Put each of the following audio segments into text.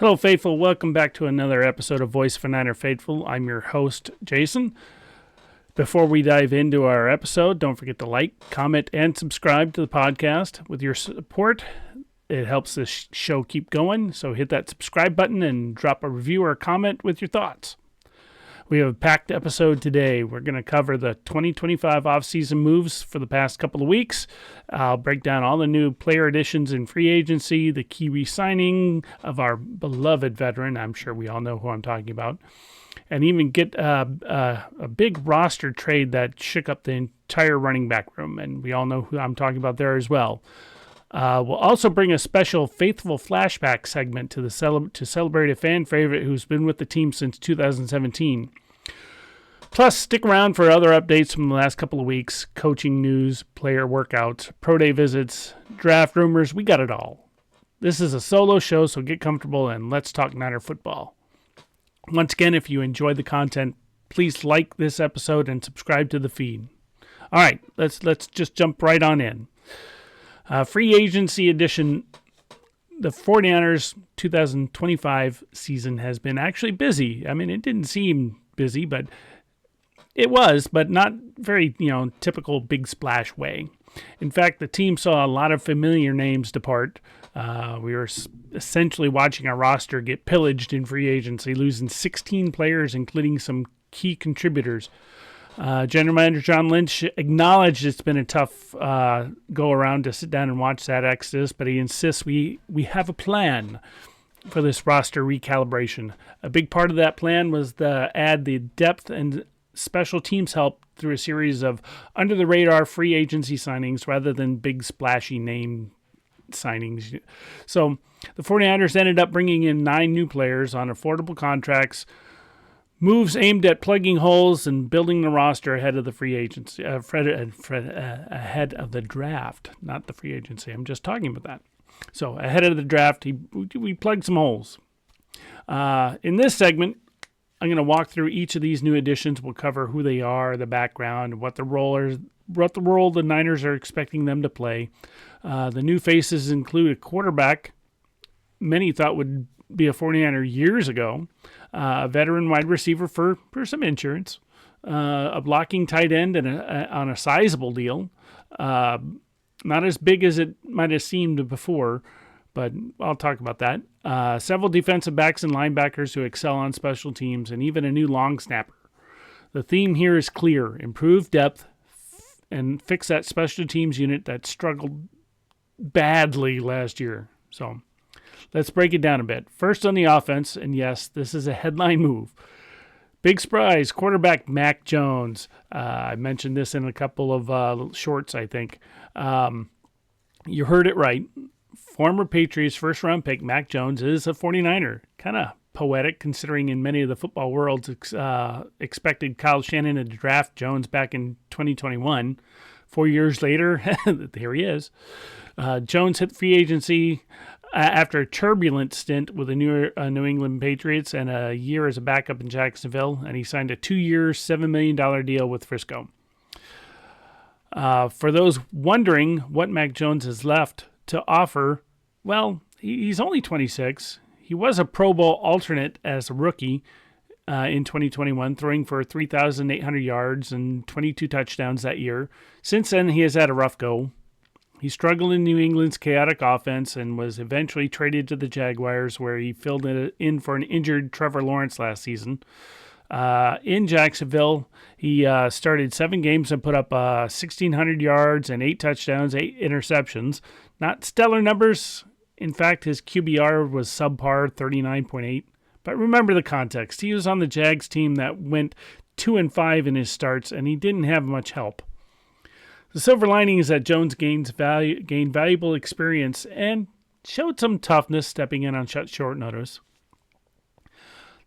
Hello, Faithful. Welcome back to another episode of Voice of a Niner Faithful. I'm your host, Jason. Before we dive into our episode, don't forget to like, comment, and subscribe to the podcast. With your support, it helps this show keep going. So hit that subscribe button and drop a review or a comment with your thoughts. We have a packed episode today. We're going to cover the 2025 offseason moves for the past couple of weeks. I'll break down all the new player additions in free agency, the key re-signing of our beloved veteran. I'm sure we all know who I'm talking about. And even get a big roster trade that shook up the entire running back room. And we all know who I'm talking about there as well. We'll also bring a special Faithful Flashback segment to celebrate a fan favorite who's been with the team since 2017. Plus, stick around for other updates from the last couple of weeks, coaching news, player workouts, pro day visits, draft rumors. We got it all. This is a solo show, so get comfortable and let's talk Niner football. Once again, if you enjoyed the content, please like this episode and subscribe to the feed. All right, let's just jump right on in. Free agency edition. The 49ers 2025 season has been actually busy. I mean, it didn't seem busy, but it was, but not very, typical big splash way. In fact, the team saw a lot of familiar names depart. We were essentially watching our roster get pillaged in free agency, losing 16 players, including some key contributors. General Manager John Lynch acknowledged it's been a tough go-around to sit down and watch that exodus, but he insists we have a plan for this roster recalibration. A big part of that plan was to add the depth and special teams help through a series of under-the-radar free agency signings rather than big splashy name signings. So the 49ers ended up bringing in 9 new players on affordable contracts, moves aimed at plugging holes and building the roster ahead of the free agency, ahead of the draft, not the free agency. I'm just talking about that. So ahead of the draft, we plugged some holes. In this segment, I'm going to walk through each of these new additions. We'll cover who they are, the background, what the role the Niners are expecting them to play. The new faces include a quarterback many thought would be a 49er years ago, a veteran wide receiver for some insurance, a blocking tight end and on a sizable deal. Not as big as it might have seemed before, but I'll talk about that. Several defensive backs and linebackers who excel on special teams, and even a new long snapper. The theme here is clear: improve depth and fix that special teams unit that struggled badly last year. So let's break it down a bit. First on the offense, and yes, this is a headline move. Big surprise, quarterback Mac Jones. I mentioned this in a couple of shorts, I think. You heard it right. Former Patriots first-round pick Mac Jones is a 49er. Kind of poetic, considering in many of the football worlds expected Kyle Shanahan to draft Jones back in 2021. 4 years later, here he is. Jones hit free agency after a turbulent stint with the New England Patriots and a year as a backup in Jacksonville, and he signed a 2-year, $7 million deal with Frisco. For those wondering what Mac Jones has left to offer, well, he's only 26. He was a Pro Bowl alternate as a rookie in 2021, throwing for 3,800 yards and 22 touchdowns that year. Since then, he has had a rough go. He struggled in New England's chaotic offense and was eventually traded to the Jaguars, where he filled in for an injured Trevor Lawrence last season. In Jacksonville, he started 7 games and put up 1,600 yards and 8 touchdowns, 8 interceptions. Not stellar numbers. In fact, his QBR was subpar, 39.8. But remember the context. He was on the Jags team that went 2-5 in his starts, and he didn't have much help. The silver lining is that Jones gained valuable experience and showed some toughness stepping in on short notice.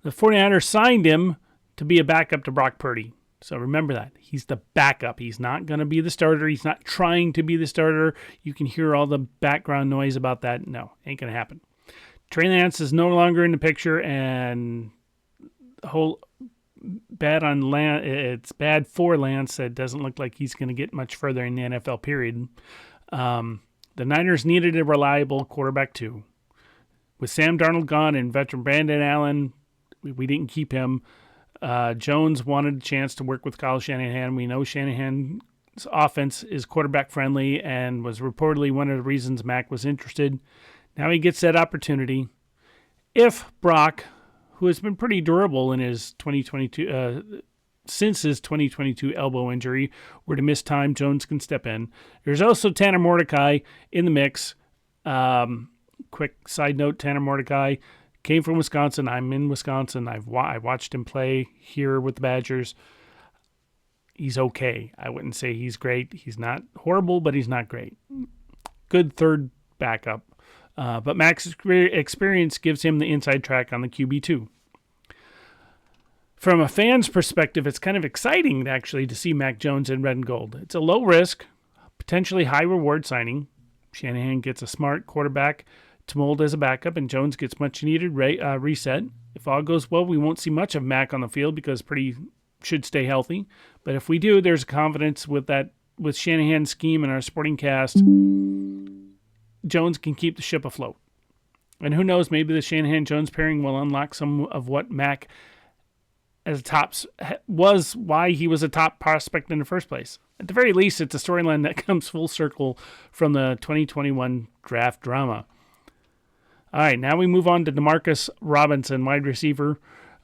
The 49ers signed him to be a backup to Brock Purdy. So remember that. He's the backup. He's not going to be the starter. He's not trying to be the starter. You can hear all the background noise about that. No, ain't going to happen. Trey Lance is no longer in the picture, and the whole bad on Lance. It's bad for Lance. It doesn't look like he's going to get much further in the NFL, period. The Niners needed a reliable quarterback too. With Sam Darnold gone and veteran Brandon Allen, we didn't keep him. Jones wanted a chance to work with Kyle Shanahan. We know Shanahan's offense is quarterback friendly and was reportedly one of the reasons Mac was interested. Now he gets that opportunity. If Brock, who has been pretty durable in his 2022 since his 2022 elbow injury, were to miss time, Jones can step in. There's also Tanner Mordecai in the mix. Quick side note, Tanner Mordecai came from Wisconsin. I'm in Wisconsin. I watched him play here with the Badgers. He's okay. I wouldn't say he's great. He's not horrible, but he's not great. Good third backup. But Mac's experience gives him the inside track on the QB2. From a fan's perspective, it's kind of exciting, actually, to see Mac Jones in red and gold. It's a low-risk, potentially high-reward signing. Shanahan gets a smart quarterback to mold as a backup, and Jones gets much-needed reset. If all goes well, we won't see much of Mac on the field because Purdy should stay healthy. But if we do, there's confidence with Shanahan's scheme and our sporting cast. Jones can keep the ship afloat. And who knows, maybe the Shanahan-Jones pairing will unlock some of what Mac as was why he was a top prospect in the first place. At the very least, it's a storyline that comes full circle from the 2021 draft drama. All right, now we move on to Demarcus Robinson, wide receiver.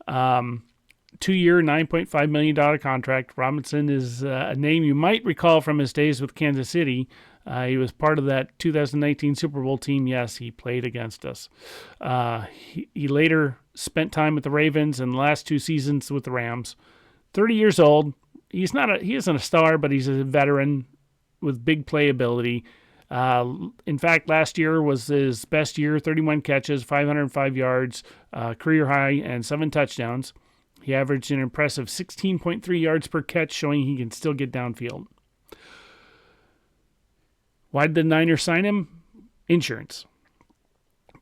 2-year, $9.5 million contract. Robinson is a name you might recall from his days with Kansas City. He was part of that 2019 Super Bowl team. Yes, he played against us. He later spent time with the Ravens and the last 2 seasons with the Rams. 30 years old. He isn't a star, but he's a veteran with big playability. In fact, last year was his best year, 31 catches, 505 yards, career high, and 7 touchdowns. He averaged an impressive 16.3 yards per catch, showing he can still get downfield. Why did the Niners sign him? Insurance.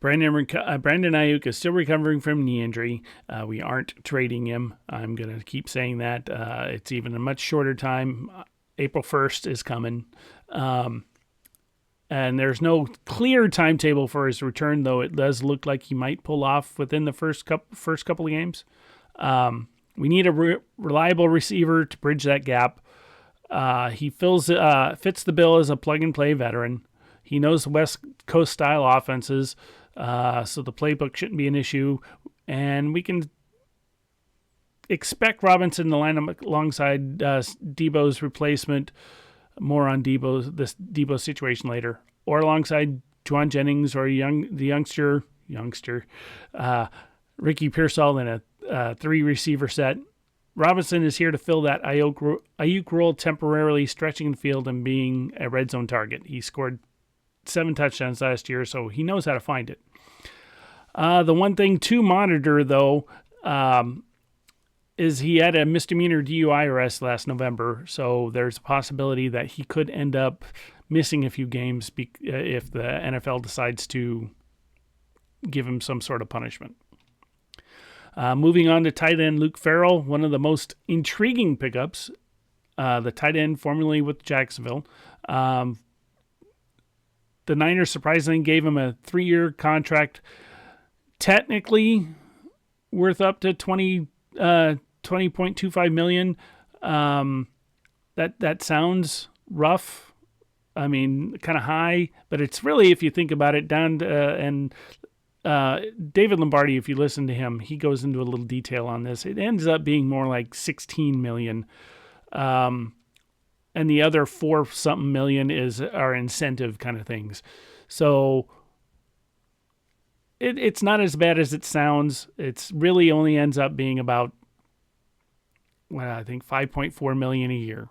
Brandon Ayuk is still recovering from knee injury. We aren't trading him. I'm going to keep saying that. It's even a much shorter time. April 1st is coming. And there's no clear timetable for his return, though it does look like he might pull off within the first couple of games. We need a reliable receiver to bridge that gap. He fits the bill as a plug-and-play veteran. He knows the West Coast style offenses, so the playbook shouldn't be an issue. And we can expect Robinson to line up alongside Debo's replacement. More on this Debo situation later. Or alongside Juwan Jennings or the youngster Ricky Pearsall in a 3-receiver set. Robinson is here to fill that Ayuk role, temporarily stretching the field and being a red zone target. He scored 7 touchdowns last year, so he knows how to find it. The one thing to monitor, though, is he had a misdemeanor DUI arrest last November, so there's a possibility that he could end up missing a few games if the NFL decides to give him some sort of punishment. Moving on to tight end Luke Farrell, one of the most intriguing pickups, the tight end formerly with Jacksonville. The Niners surprisingly gave him a 3-year contract, technically worth up to $20.25 million. That sounds rough. I mean, kind of high, but it's really, if you think about it, down to, David Lombardi, if you listen to him, he goes into a little detail on this. It ends up being more like $16 million. And the other 4-something million are incentive kind of things. So it's not as bad as it sounds. It's really only ends up being about, I think $5.4 million a year.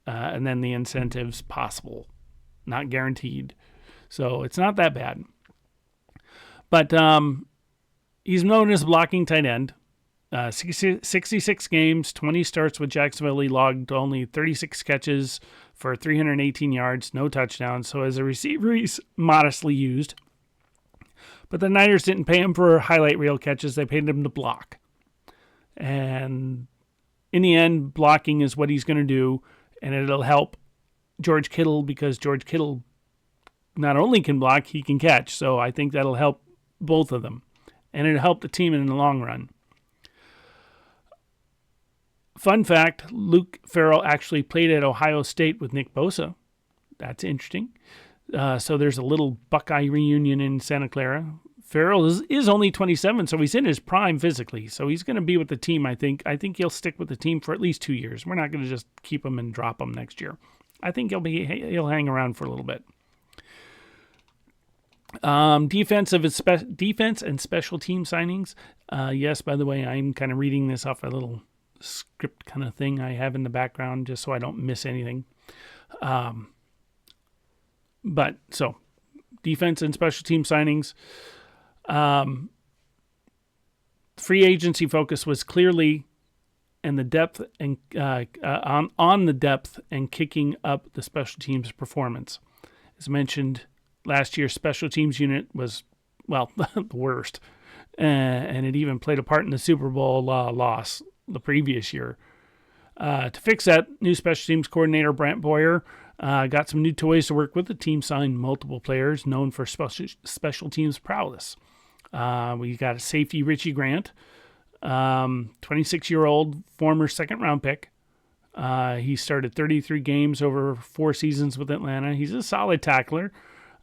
And then the incentives possible, not guaranteed. So it's not that bad. But he's known as blocking tight end. 66 games, 20 starts with Jacksonville. He logged only 36 catches for 318 yards, no touchdowns. So as a receiver, he's modestly used. But the Niners didn't pay him for highlight reel catches. They paid him to block. And in the end, blocking is what he's going to do. And it'll help George Kittle because George Kittle not only can block, he can catch. So I think that'll help both of them, and it helped the team in the long run. Fun fact, Luke Farrell actually played at Ohio State with Nick Bosa. That's interesting. So there's a little Buckeye reunion in Santa Clara. Farrell is only 27, so he's in his prime physically. So he's going to be with the team, I think. I think he'll stick with the team for at least 2 years. We're not going to just keep him and drop him next year. I think he'll hang around for a little bit. Defense and special team signings. Yes, by the way, I'm kind of reading this off a little script kind of thing I have in the background just so I don't miss anything. But so defense and special team signings. Free agency focus was clearly and the depth and on the depth and kicking up the special teams performance. As mentioned, last year's special teams unit was, well, the worst. And it even played a part in the Super Bowl loss the previous year. To fix that, new special teams coordinator Brant Boyer got some new toys to work with. The team signed multiple players known for special teams prowess. We got a safety, Richie Grant, 26-year-old former second-round pick. He started 33 games over 4 seasons with Atlanta. He's a solid tackler.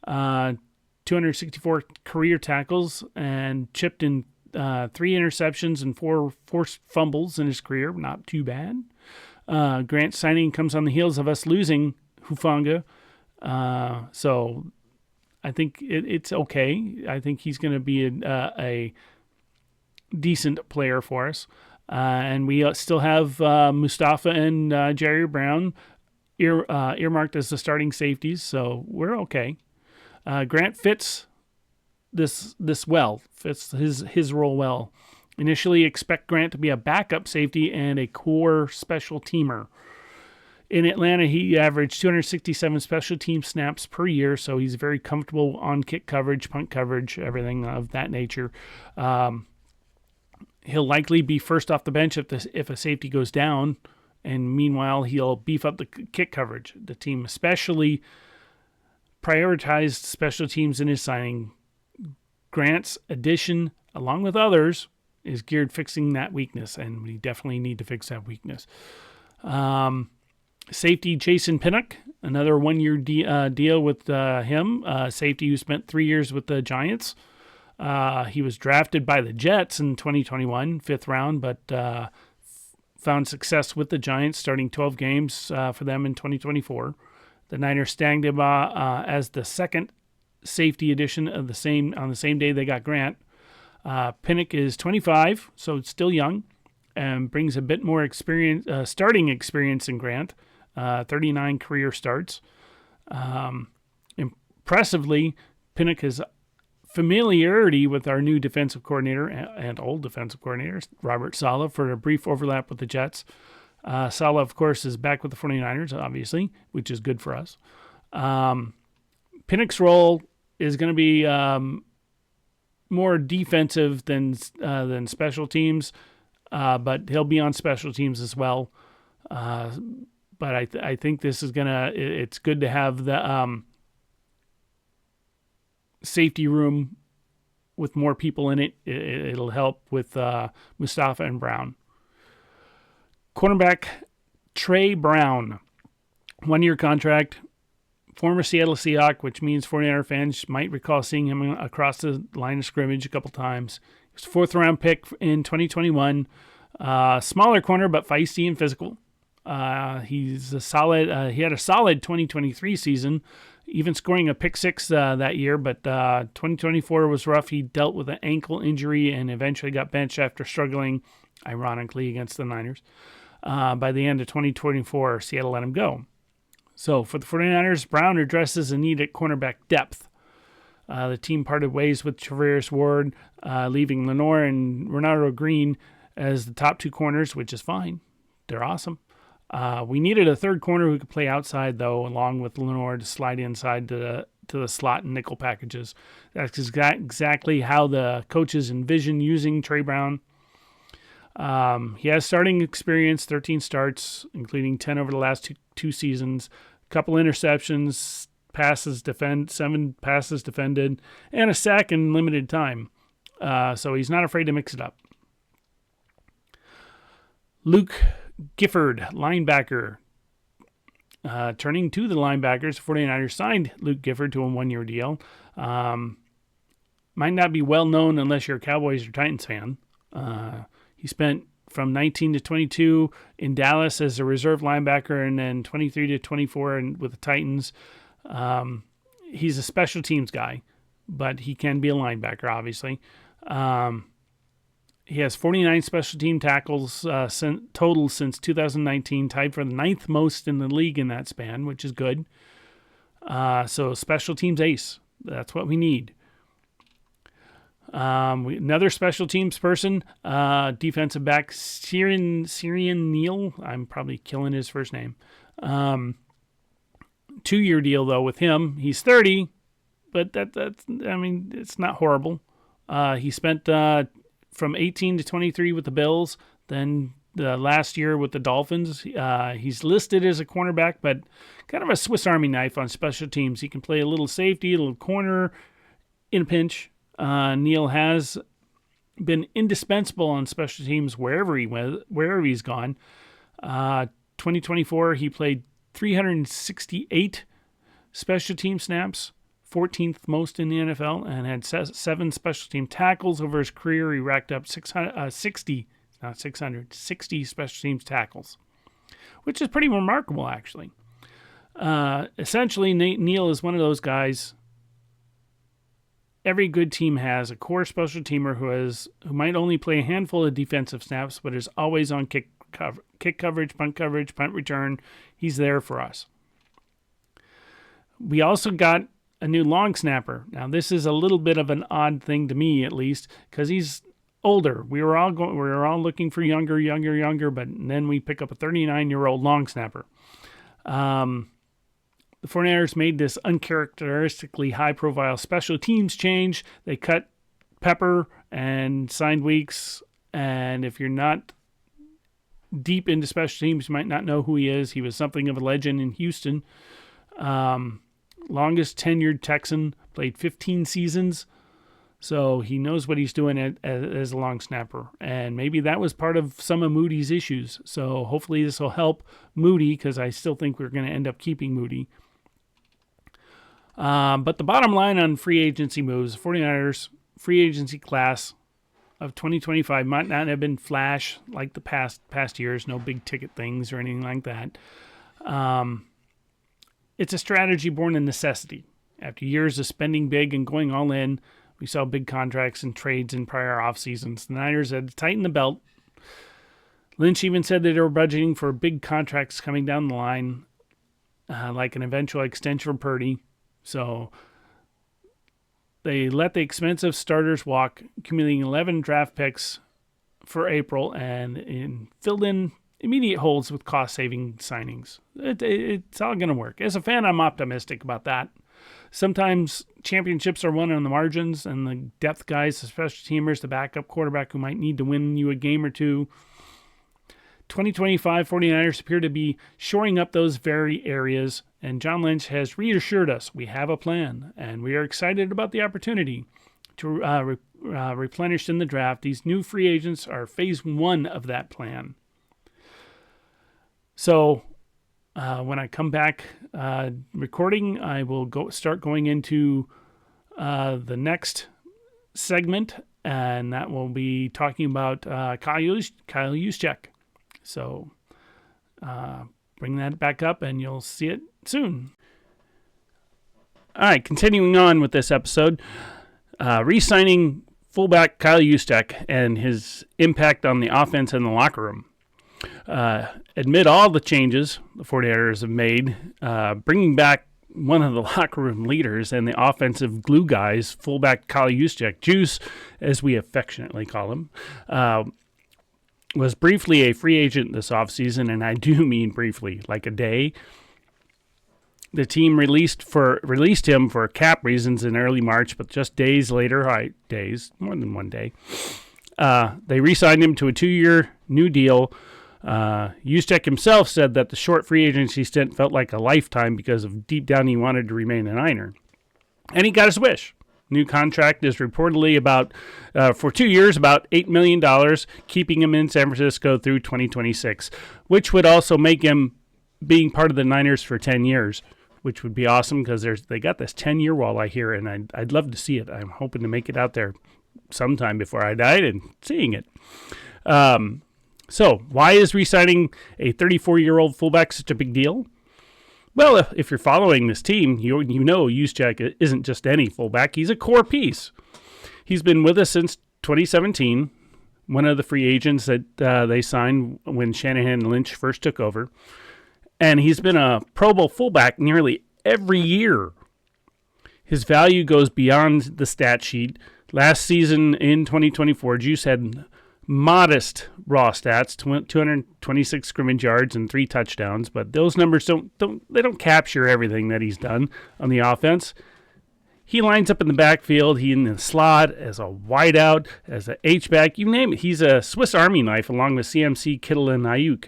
264 career tackles and chipped in 3 interceptions and 4 forced fumbles in his career. Not too bad. Grant's signing comes on the heels of us losing Hufanga. So I think it's okay. I think he's going to be a decent player for us. And we still have Mustafa and Jerry Brown earmarked as the starting safeties, so we're okay. Grant fits this well, fits his role well. Initially, expect Grant to be a backup safety and a core special teamer. In Atlanta, he averaged 267 special team snaps per year, so he's very comfortable on kick coverage, punt coverage, everything of that nature. He'll likely be first off the bench if a safety goes down, and meanwhile, he'll beef up the kick coverage. The team especially prioritized special teams in his signing. Grant's addition, along with others, is geared fixing that weakness, and we definitely need to fix that weakness. Safety Jason Pinnock, another 1-year deal with him. Safety who spent 3 years with the Giants. He was drafted by the Jets in 2021, 5th round, but found success with the Giants, starting 12 games for them in 2024. The Niners snagged him as the second safety addition of on the same day they got Grant. Pinnock is 25, so it's still young, and brings a bit more experience, starting experience than Grant. 39 career starts. Impressively, Pinnock has familiarity with our new defensive coordinator and old defensive coordinator, Robert Saleh, for a brief overlap with the Jets. Saleh, of course, is back with the 49ers, obviously, which is good for us. Pinnock's role is going to be more defensive than special teams, but he'll be on special teams as well. But I think this is it's good to have the safety room with more people in it. It'll help with Mustafa and Brown. Cornerback Trey Brown, 1-year contract, former Seattle Seahawk, which means 49er fans might recall seeing him across the line of scrimmage a couple times. He was a 4th-round pick in 2021. Smaller corner, but feisty and physical. He's a solid. He had a solid 2023 season, even scoring a pick 6 that year. But 2024 was rough. He dealt with an ankle injury and eventually got benched after struggling, ironically, against the Niners. By the end of 2024, Seattle let him go. So for the 49ers, Brown addresses a need at cornerback depth. The team parted ways with Travaris Ward, leaving Lenore and Ronaldo Green as the top 2 corners, which is fine. They're awesome. We needed a 3rd corner who could play outside, though, along with Lenore to slide inside to the slot and nickel packages. That's exactly how the coaches envision using Trey Brown. He has starting experience, 13 starts, including 10 over the last two seasons, a couple interceptions, 7 passes defended, and a sack in limited time. So he's not afraid to mix it up. Luke Gifford, linebacker. Turning to the linebackers, 49ers signed Luke Gifford to a 1-year deal. Might not be well known unless you're a Cowboys or Titans fan. He spent from 19 to 22 in Dallas as a reserve linebacker, and then 23 to 24 with the Titans. He's a special teams guy, but he can be a linebacker, obviously. He has 49 special team tackles total since 2019, tied for the 9th most in the league in that span, which is good. So special teams ace. That's what we need. Another special teams person, defensive back Syrian Neal. I'm probably killing his first name. 2-year deal though with him. He's 30, but it's not horrible. He spent from 18 to 23 with the Bills, then the last year with the Dolphins. He's listed as a cornerback, but kind of a Swiss Army knife on special teams. He can play a little safety, a little corner in a pinch. Neal has been indispensable on special teams wherever he's gone. 2024, he played 368 special team snaps, 14th most in the NFL, and had 7 special team tackles over his career. He racked up 60 special teams tackles, which is pretty remarkable, actually. Essentially, Neal is one of those guys. Every good team has a core special teamer who might only play a handful of defensive snaps, but is always on kick coverage, punt return. He's there for us. We also got a new long snapper. Now, this is a little bit of an odd thing to me, at least, because he's older. We were all looking for younger, but then we pick up a 39-year-old long snapper. The 49ers made this uncharacteristically high-profile special teams change. They cut Pepper and signed Weeks, and if you're not deep into special teams, you might not know who he is. He was something of a legend in Houston. Longest tenured Texan, played 15 seasons, so he knows what he's doing as a long snapper. And maybe that was part of some of Moody's issues. So hopefully this will help Moody, because I still think we're going to end up keeping Moody. But the bottom line on free agency moves, 49ers free agency class of 2025 might not have been flash like the past years, no big ticket things or anything like that. It's a strategy born of necessity. After years of spending big and going all in, we saw big contracts and trades in prior off seasons. The Niners had to tighten the belt. Lynch even said that they were budgeting for big contracts coming down the line, like an eventual extension for Purdy. So they let the expensive starters walk, accumulating 11 draft picks for April and filled in immediate holes with cost-saving signings. It's all going to work. As a fan, I'm optimistic about that. Sometimes championships are won on the margins, and the depth guys, the special teamers, the backup quarterback who might need to win you a game or two. 2025 49ers appear to be shoring up those very areas, and John Lynch has reassured us we have a plan, and we are excited about the opportunity to replenish in the draft. These new free agents are phase 1 of that plan. So when I come back recording, I will start going into the next segment, and that will be talking about Kyle Juszczyk. So bring that back up, and you'll see it soon. All right, continuing on with this episode, re-signing fullback Kyle Juszczyk and his impact on the offense and the locker room. Amid all the changes the 49ers have made, bringing back one of the locker room leaders and the offensive glue guys, fullback Kyle Juszczyk, Juice, as we affectionately call him, was briefly a free agent this offseason, and I do mean briefly, like a day. The team released him for cap reasons in early March, but just days later, more than one day, they re-signed him to a 2-year new deal Juszczyk himself said that the short free agency stint felt like a lifetime because of deep down he wanted to remain a Niner. And he got his wish. New contract is reportedly about, for 2 years, about $8 million, keeping him in San Francisco through 2026, which would also make him being part of the Niners for 10 years, which would be awesome because they got this 10-year wall, I hear, and I'd love to see it. I'm hoping to make it out there sometime before I die and seeing it. So why is re-signing a 34-year-old fullback such a big deal? Well, if you're following this team, you know Juszczyk isn't just any fullback. He's a core piece. He's been with us since 2017, one of the free agents that they signed when Shanahan and Lynch first took over. And he's been a Pro Bowl fullback nearly every year. His value goes beyond the stat sheet. Last season in 2024, Juice had modest raw stats, 226 scrimmage yards and 3 touchdowns, but those numbers don't capture everything that he's done on the offense. He lines up in the backfield, he in the slot, as a wideout, as a H-back, you name it. He's a Swiss Army knife along with CMC, Kittle, and Ayuk.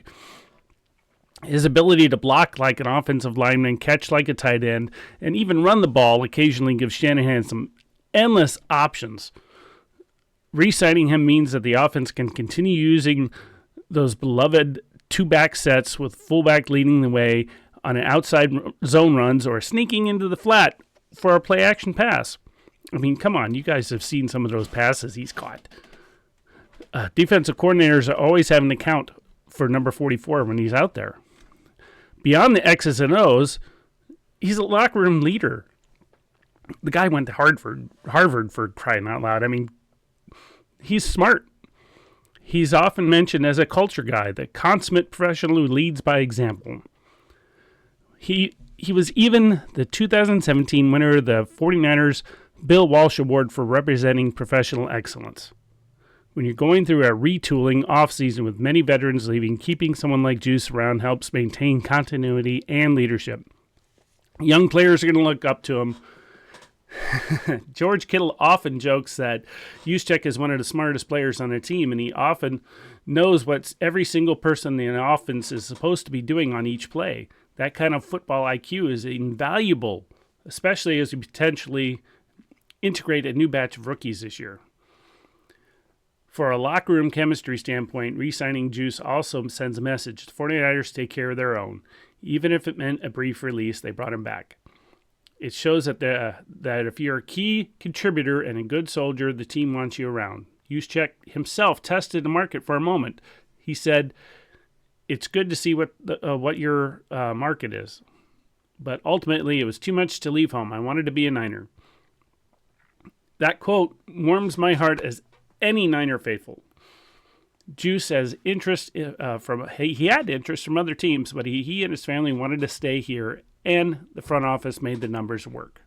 His ability to block like an offensive lineman, catch like a tight end, and even run the ball occasionally gives Shanahan some endless options. Re-signing him means that the offense can continue using those beloved two-back sets with fullback leading the way on an outside zone runs or sneaking into the flat for a play-action pass. I mean, come on, you guys have seen some of those passes he's caught. Defensive coordinators are always having to count for number 44 when he's out there. Beyond the X's and O's, he's a locker room leader. The guy went to Harvard for crying out loud. I mean, he's smart. He's often mentioned as a culture guy, the consummate professional who leads by example. He was even the 2017 winner of the 49ers Bill Walsh Award for representing professional excellence. When you're going through a retooling offseason with many veterans leaving, keeping someone like Juice around helps maintain continuity and leadership. Young players are going to look up to him. George Kittle often jokes that Juszczyk is one of the smartest players on the team, and he often knows what every single person in the offense is supposed to be doing on each play. That kind of football IQ is invaluable, especially as we potentially integrate a new batch of rookies this year. For a locker room chemistry standpoint, re-signing Juice also sends a message. The 49ers take care of their own. Even if it meant a brief release, they brought him back. It shows that if you're a key contributor and a good soldier, the team wants you around. Juszczyk himself tested the market for a moment. He said, "It's good to see what your market is, but ultimately it was too much to leave home. I wanted to be a Niner." That quote warms my heart as any Niner faithful. Juice has interest he had interest from other teams, but he and his family wanted to stay here, and the front office made the numbers work.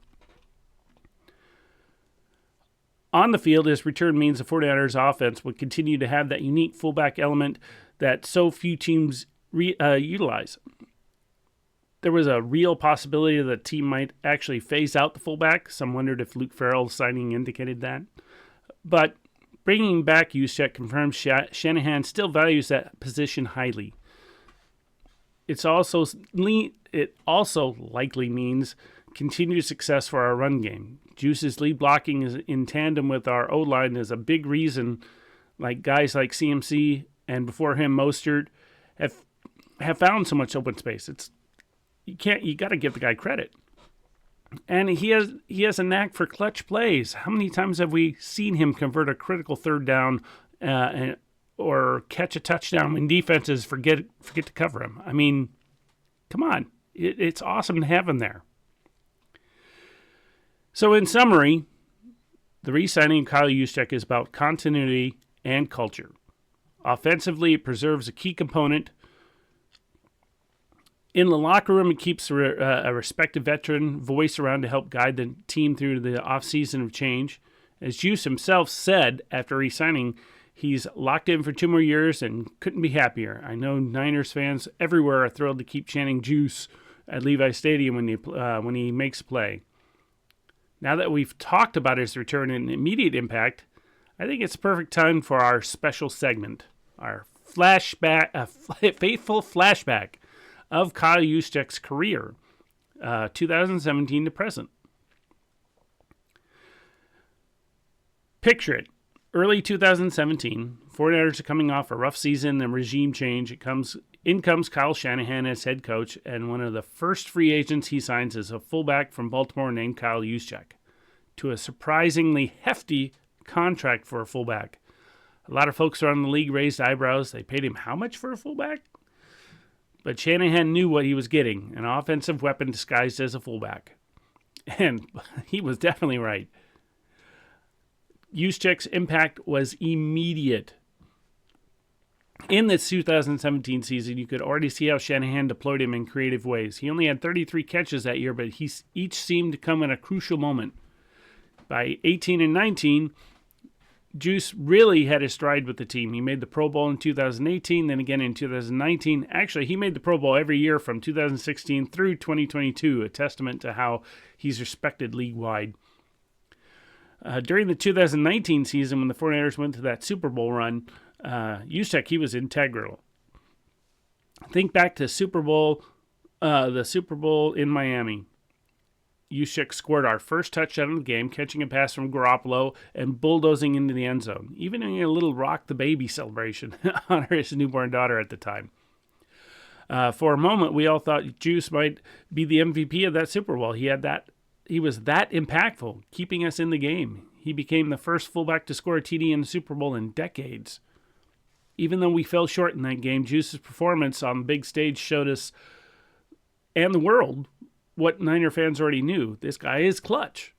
On the field, his return means the 49ers offense would continue to have that unique fullback element that so few teams utilize. There was a real possibility that the team might actually phase out the fullback. Some wondered if Luke Farrell's signing indicated that. But bringing back Juszczyk confirms Shanahan still values that position highly. It also likely means continued success for our run game. Juice's lead blocking is in tandem with our O-line is a big reason like guys like CMC and before him Mostert have found so much open space. You got to give the guy credit. And he has a knack for clutch plays. How many times have we seen him convert a critical third down or catch a touchdown when defenses forget to cover him? I mean, come on. It's awesome to have him there. So in summary, the re-signing of Kyle Juszczyk is about continuity and culture. Offensively, it preserves a key component. In the locker room, it keeps a respected veteran voice around to help guide the team through the offseason of change. As Juice himself said after re-signing, he's locked in for 2 more years and couldn't be happier. I know Niners fans everywhere are thrilled to keep chanting Juice at Levi Stadium when he makes a play. Now that we've talked about his return and immediate impact, I think it's a perfect time for our special segment, our faithful flashback of Kyle Juszczyk's career, 2017 to present. Picture it. Early 2017, 49ers are coming off a rough season and regime change. In comes Kyle Shanahan as head coach, and one of the first free agents he signs is a fullback from Baltimore named Kyle Juszczyk, to a surprisingly hefty contract for a fullback. A lot of folks around the league raised eyebrows. They paid him how much for a fullback? But Shanahan knew what he was getting, an offensive weapon disguised as a fullback. And he was definitely right. Juszczyk's impact was immediate. In this 2017 season, you could already see how Shanahan deployed him in creative ways. He only had 33 catches that year, but each seemed to come at a crucial moment. By 18 and 19, Juice really had his stride with the team. He made the Pro Bowl in 2018, then again in 2019. Actually, he made the Pro Bowl every year from 2016 through 2022, a testament to how he's respected league-wide. During the 2019 season, when the 49ers went to that Super Bowl run, Juszczyk, he was integral. Think back to the Super Bowl in Miami. Juszczyk scored our first touchdown of the game, catching a pass from Garoppolo and bulldozing into the end zone, even in a little rock the baby celebration on his newborn daughter at the time. For a moment, we all thought Juice might be the MVP of that Super Bowl. He was that impactful, keeping us in the game. He became the first fullback to score a TD in the Super Bowl in decades. Even though we fell short in that game, Juice's performance on the big stage showed us and the world what Niner fans already knew. This guy is clutch.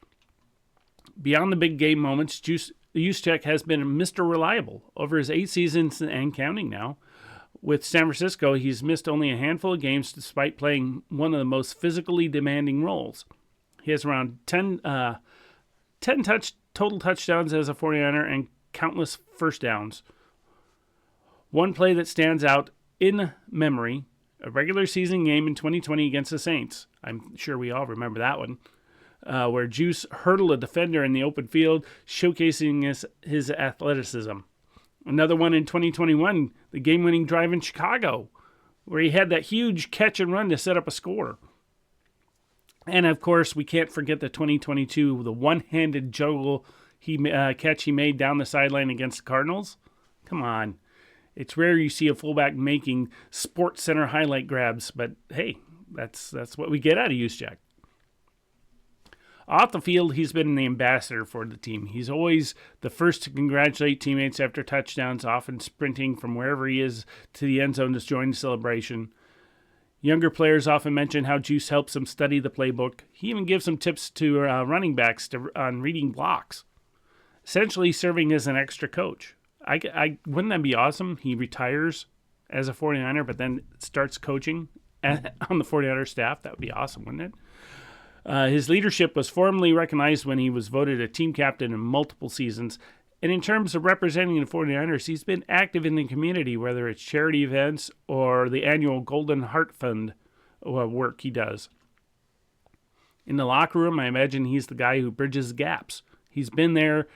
Beyond the big game moments, Juszczyk has been Mr. Reliable over his 8 seasons and counting now. With San Francisco, he's missed only a handful of games despite playing one of the most physically demanding roles. He has around 10 total touchdowns as a 49er and countless first downs. One play that stands out in memory, a regular season game in 2020 against the Saints. I'm sure we all remember that one, where Juice hurdled a defender in the open field, showcasing his athleticism. Another one in 2021, the game-winning drive in Chicago, where he had that huge catch and run to set up a score. And, of course, we can't forget the 2022, the one-handed juggle catch he made down the sideline against the Cardinals. Come on. It's rare you see a fullback making Sports Center highlight grabs, but hey, that's what we get out of Juszczyk. Off the field, he's been the ambassador for the team. He's always the first to congratulate teammates after touchdowns, often sprinting from wherever he is to the end zone to join the celebration. Younger players often mention how Juice helps them study the playbook. He even gives some tips to running backs on reading blocks, essentially serving as an extra coach. Wouldn't that be awesome? He retires as a 49er, but then starts coaching on the 49er staff. That would be awesome, wouldn't it? His leadership was formally recognized when he was voted a team captain in multiple seasons. And in terms of representing the 49ers, he's been active in the community, whether it's charity events or the annual Golden Heart Fund work he does. In the locker room, I imagine he's the guy who bridges gaps. He's been there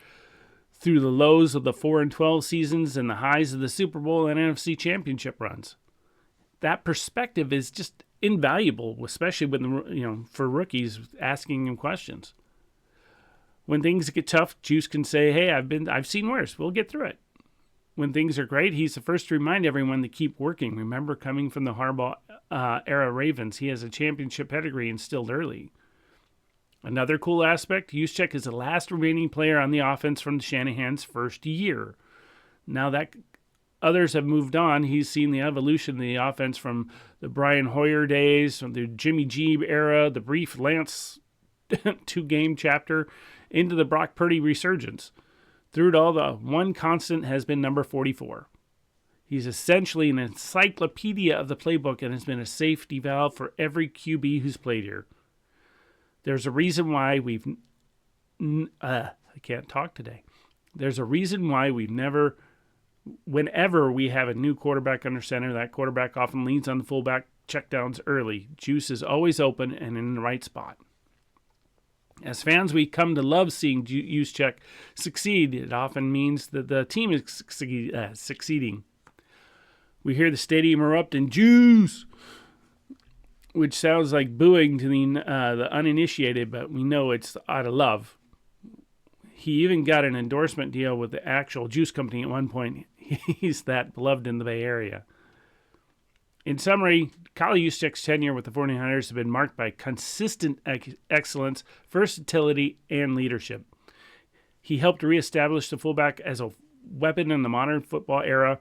through the lows of the 4-12 seasons and the highs of the Super Bowl and NFC Championship runs. That perspective is just invaluable, especially when for rookies asking him questions. When things get tough, Juice can say, "Hey, I've seen worse. We'll get through it." When things are great, he's the first to remind everyone to keep working. Remember, coming from the Harbaugh era Ravens, he has a championship pedigree instilled early. Another cool aspect, Juszczyk is the last remaining player on the offense from Shanahan's first year. Now that others have moved on, he's seen the evolution of the offense from the Brian Hoyer days, from the Jimmy G era, the brief Lance 2-game chapter, into the Brock Purdy resurgence. Through it all, the one constant has been number 44. He's essentially an encyclopedia of the playbook and has been a safety valve for every QB who's played here. There's a reason why I can't talk today. There's a reason why whenever we have a new quarterback under center, that quarterback often leans on the fullback checkdowns early. Juice is always open and in the right spot. As fans, we come to love seeing Juszczyk succeed. It often means that the team is succeeding. We hear the stadium erupt in juice, which sounds like booing to the uninitiated, but we know it's out of love. He even got an endorsement deal with the actual juice company at one point. He's that beloved in the Bay Area. In summary, Kyle Juszczyk's tenure with the 49ers has been marked by consistent excellence, versatility, and leadership. He helped reestablish the fullback as a weapon in the modern football era.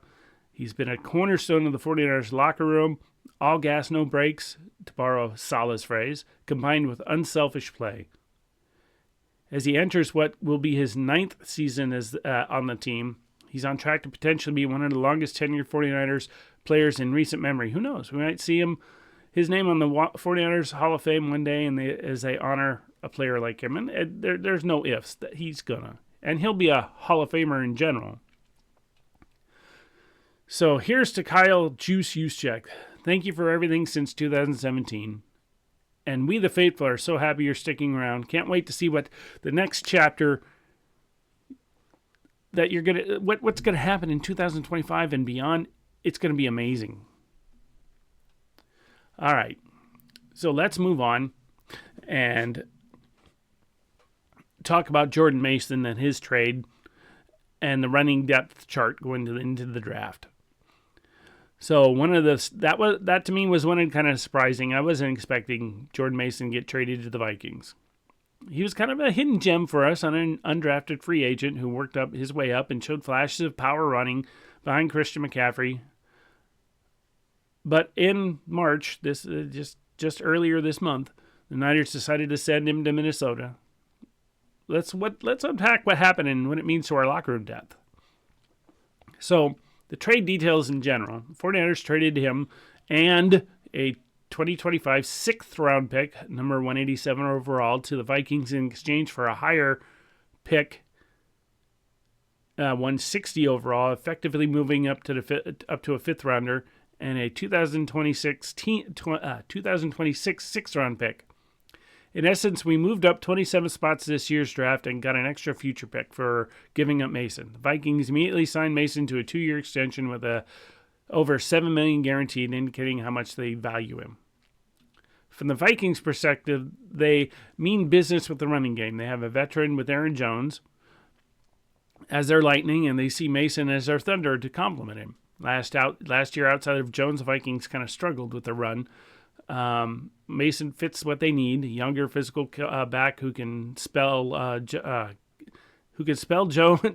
He's been a cornerstone of the 49ers locker room, all gas, no brakes, to borrow Saleh's phrase, combined with unselfish play. As he enters what will be his 9th season as on the team, he's on track to potentially be one of the longest tenured 49ers players in recent memory. Who knows? We might see his name on the 49ers Hall of Fame one day as they honor a player like him. And there's no ifs that he's gonna. And he'll be a Hall of Famer in general. So here's to Kyle Juice Juszczyk. Thank you for everything since 2017. And we, the faithful, are so happy you're sticking around. Can't wait to see what the next chapter that you're gonna what's gonna happen in 2025 and beyond. It's gonna be amazing. All right, so let's move on and talk about Jordan Mason and his trade and the running depth chart going into the draft. So one of that to me was one kind of surprising. I wasn't expecting Jordan Mason to get traded to the Vikings. He was kind of a hidden gem for us on an undrafted free agent who worked up his way up and showed flashes of power running behind Christian McCaffrey. But in March, this just earlier this month, the Niners decided to send him to Minnesota. Let's unpack what happened and what it means to our locker room depth. So the trade details in general. 49ers traded him and a 2025 6th-round pick, number 187 overall, to the Vikings in exchange for a higher pick, 160 overall, effectively moving up to a 5th-rounder, and a 2026 6th-round pick. In essence, we moved up 27 spots this year's draft and got an extra future pick for giving up Mason. The Vikings immediately signed Mason to a 2-year extension with over $7 million guaranteed, indicating how much they value him. From the Vikings' perspective, they mean business with the running game. They have a veteran with Aaron Jones as their lightning, and they see Mason as their thunder to complement him. Last year, outside of Jones, the Vikings kind of struggled with the run. Mason fits what they need: a younger, physical back who can spell Jones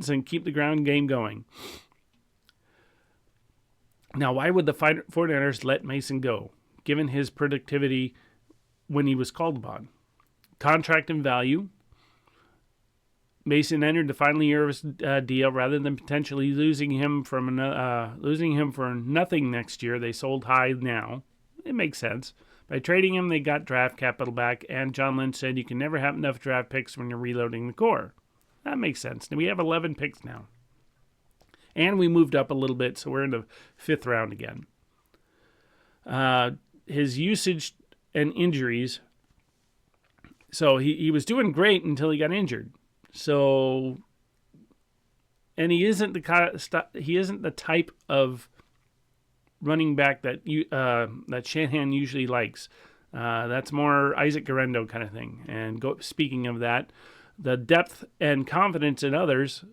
and keep the ground game going. Now, why would the 49ers let Mason go, given his productivity when he was called upon? Contract and value. Mason entered the final year of his deal. Rather than potentially losing him for nothing next year, they sold high now. It makes sense. By trading him, they got draft capital back, and John Lynch said you can never have enough draft picks when you're reloading the core. That makes sense. We have 11 picks now. And we moved up a little bit, so we're in the 5th round again. His usage and injuries. So he was doing great until he got injured. So, and he isn't the type of running back that Shanahan usually likes. That's more Isaac Guerrero kind of thing. And speaking of that, the depth and confidence in others,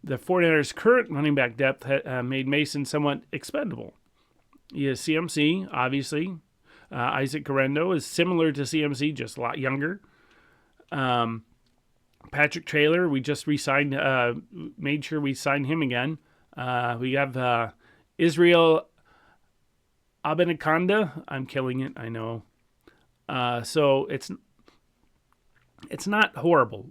the 49ers' current running back depth made Mason somewhat expendable. He has CMC, obviously. Isaac Guerrero is similar to CMC, just a lot younger. Patrick Traylor, we just re-signed, made sure we signed him again. We have Israel Abanikanda. I'm killing it, I know. So it's not horrible.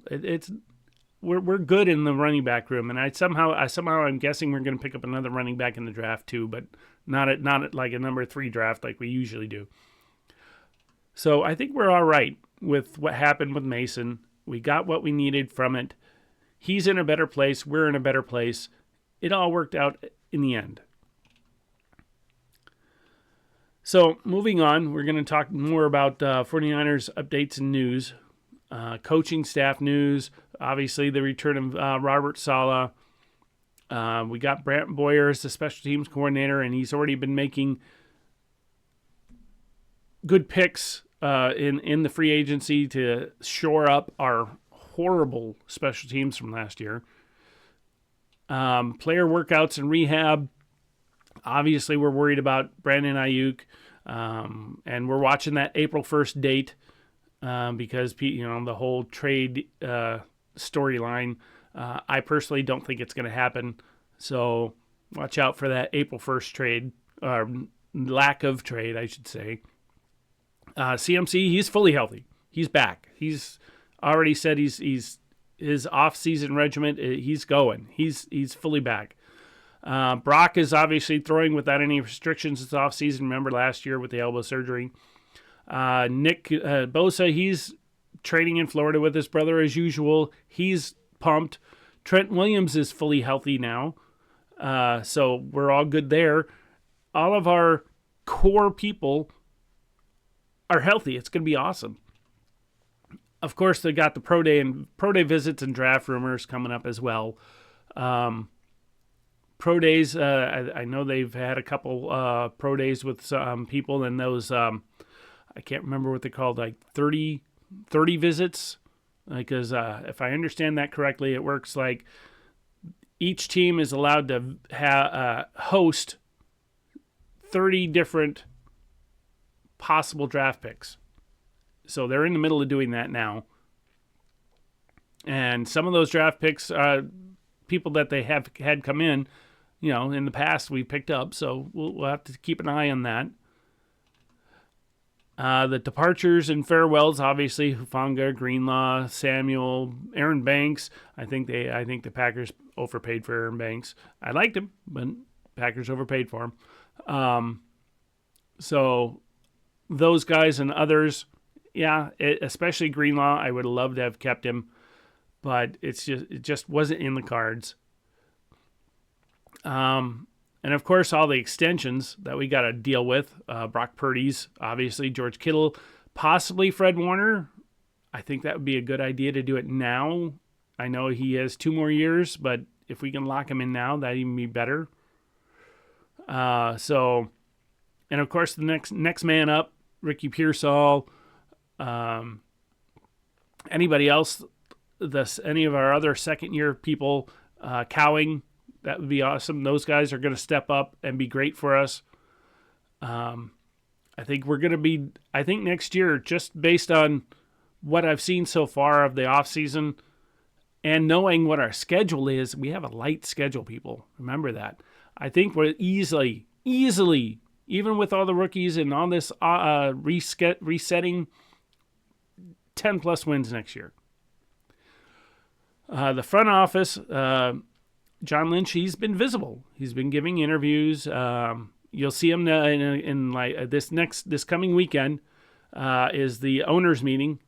We're good in the running back room, and I'm guessing we're going to pick up another running back in the draft too, but not at like a number 3 draft like we usually do. So I think we're all right with what happened with Mason. We got what we needed from it. He's in a better place. We're in a better place. It all worked out in the end. So moving on, we're going to talk more about 49ers updates and news, coaching staff news, obviously the return of Robert Saleh, We got Brant Boyer as the special teams coordinator, and he's already been making good picks in the free agency to shore up our horrible special teams from last year. Player workouts and rehab. Obviously, we're worried about Brandon Ayuk, and we're watching that April 1st date because the whole trade storyline. I personally don't think it's going to happen, so watch out for that April 1st trade, or lack of trade, I should say. CMC, he's fully healthy. He's back. He's already said he's his off-season regiment. He's going. He's fully back. Brock is obviously throwing without any restrictions this off-season. Remember last year with the elbow surgery. Nick Bosa, he's training in Florida with his brother as usual. He's pumped. Trent Williams is fully healthy now. So we're all good there. All of our core people are healthy. It's going to be awesome. Of course, they got the pro day visits and draft rumors coming up as well. Pro days, I know they've had a couple pro days with some people, and those I can't remember what they're called, like 30 visits. Because if I understand that correctly, it works like each team is allowed to host 30 different possible draft picks. So they're in the middle of doing that now. And some of those draft picks are people that they have had come in, in the past we picked up. So we'll have to keep an eye on that. The departures and farewells, obviously, Hufanga, Greenlaw, Samuel, Aaron Banks. I think the Packers overpaid for Aaron Banks. I liked him, but Packers overpaid for him. So those guys and others, especially Greenlaw, I would love to have kept him, but it just wasn't in the cards. And of course, all the extensions that we got to deal with. Brock Purdy's, obviously, George Kittle, possibly Fred Warner. I think that would be a good idea to do it now. I know he has 2 more years, but if we can lock him in now, that'd even be better. And of course, the next man up, Ricky Pearsall. Anybody else, any of our other second-year people, Cowing, that would be awesome. Those guys are going to step up and be great for us. I think next year, just based on what I've seen so far of the offseason and knowing what our schedule is, we have a light schedule, people. Remember that. I think we're easily, even with all the rookies and all this resetting, 10-plus wins next year. The front office, John Lynch, he's been visible. He's been giving interviews. You'll see him in like this coming weekend is the owners' meeting,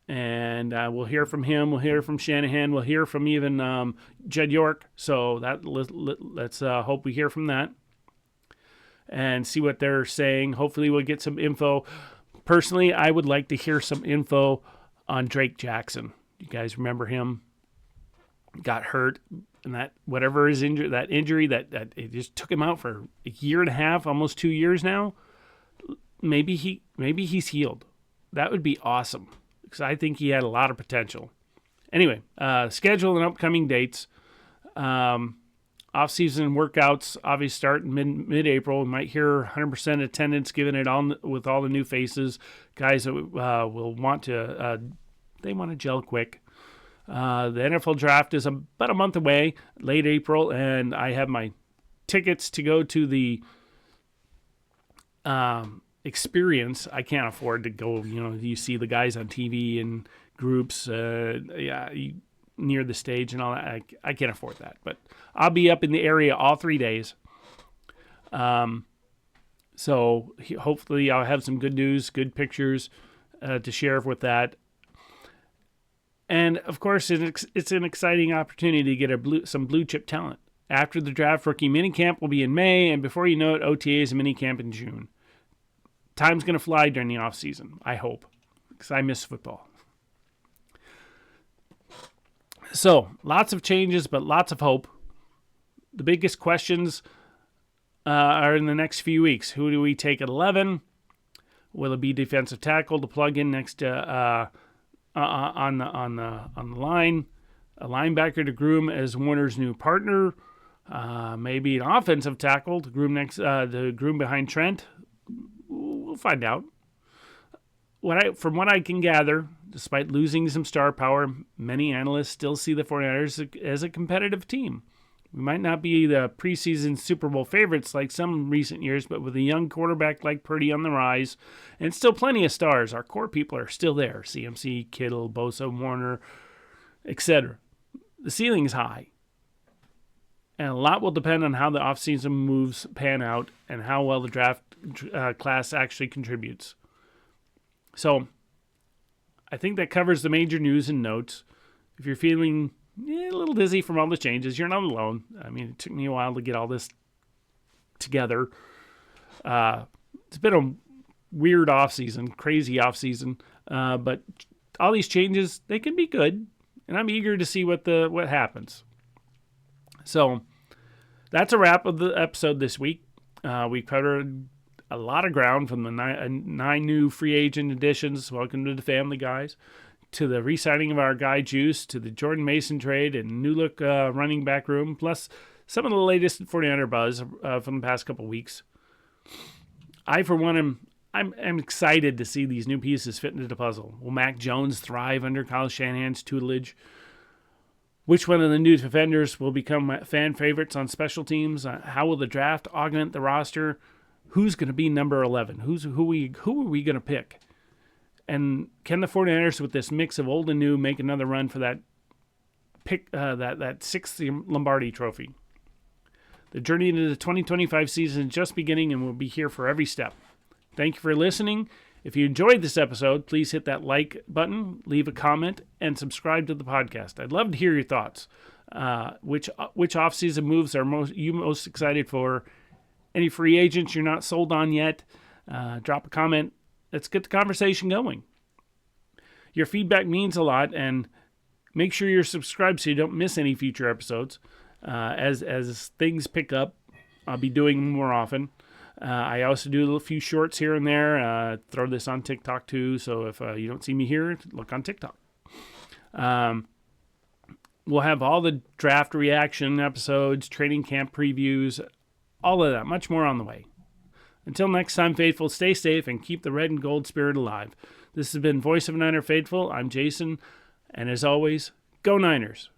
and we'll hear from him. We'll hear from Shanahan. We'll hear from even Jed York. So let's hope we hear from that and see what they're saying. Hopefully, we'll get some info. Personally, I would like to hear some info on Drake Jackson. You guys remember him? Got hurt. And that whatever his injury, that it just took him out for a year and a half, almost 2 years now. Maybe he's healed. That would be awesome because I think he had a lot of potential. Anyway, schedule and upcoming dates. Off-season workouts obviously start in mid-April. We might hear 100% attendance given it on with all the new faces. Guys that will want to they want to gel quick. The NFL draft is about a month away, late April, and I have my tickets to go to the experience. I can't afford to go, you see the guys on TV and groups, near the stage and all that. I can't afford that, but I'll be up in the area all 3 days. So hopefully I'll have some good news, good pictures to share with that. And, of course, it's an exciting opportunity to get some blue-chip talent. After the draft, rookie minicamp will be in May, and before you know it, OTAs and minicamp in June. Time's going to fly during the offseason, I hope, because I miss football. So, lots of changes, but lots of hope. the biggest questions are in the next few weeks. Who do we take at 11? Will it be defensive tackle to plug in next to on the line? A linebacker to groom as Warner's new partner. Maybe an offensive tackle to groom behind Trent. We'll find out. From what I can gather, despite losing some star power, many analysts still see the 49ers as a competitive team. We might not be the preseason Super Bowl favorites like some recent years, but with a young quarterback like Purdy on the rise, and still plenty of stars, our core people are still there. CMC, Kittle, Bosa, Warner, etc. The ceiling is high. And a lot will depend on how the offseason moves pan out and how well the draft class actually contributes. So, I think that covers the major news and notes. If you're feeling a little dizzy from all the changes, you're not alone. I mean, it took me a while to get all this together. It's been a weird offseason, crazy offseason. But all these changes, they can be good. And I'm eager to see what happens. So, that's a wrap of the episode this week. We covered a lot of ground from the nine new free agent additions. Welcome to the family, guys. To the re-signing of our guy Juice, to the Jordan Mason trade and new look running back room, plus some of the latest 49er buzz from the past couple weeks. I, for one, I'm excited to see these new pieces fit into the puzzle. Will Mac Jones thrive under Kyle Shanahan's tutelage? Which one of the new defenders will become fan favorites on special teams? How will the draft augment the roster? Who's going to be number 11? Who are we going to pick? And can the 49ers, with this mix of old and new, make another run for that sixth Lombardi trophy? The journey into the 2025 season is just beginning, and we'll be here for every step. Thank you for listening. If you enjoyed this episode, please hit that like button, leave a comment, and subscribe to the podcast. I'd love to hear your thoughts. Which offseason moves are you most excited for? Any free agents you're not sold on yet? Drop a comment. Let's get the conversation going. Your feedback means a lot, and make sure you're subscribed so you don't miss any future episodes. As things pick up, I'll be doing more often. I also do a few shorts here and there. Throw this on TikTok too, so if you don't see me here, look on TikTok. We'll have all the draft reaction episodes, training camp previews, all of that, much more on the way. Until next time, faithful, stay safe and keep the red and gold spirit alive. This has been Voice of Niner Faithful. I'm Jason, and as always, go Niners.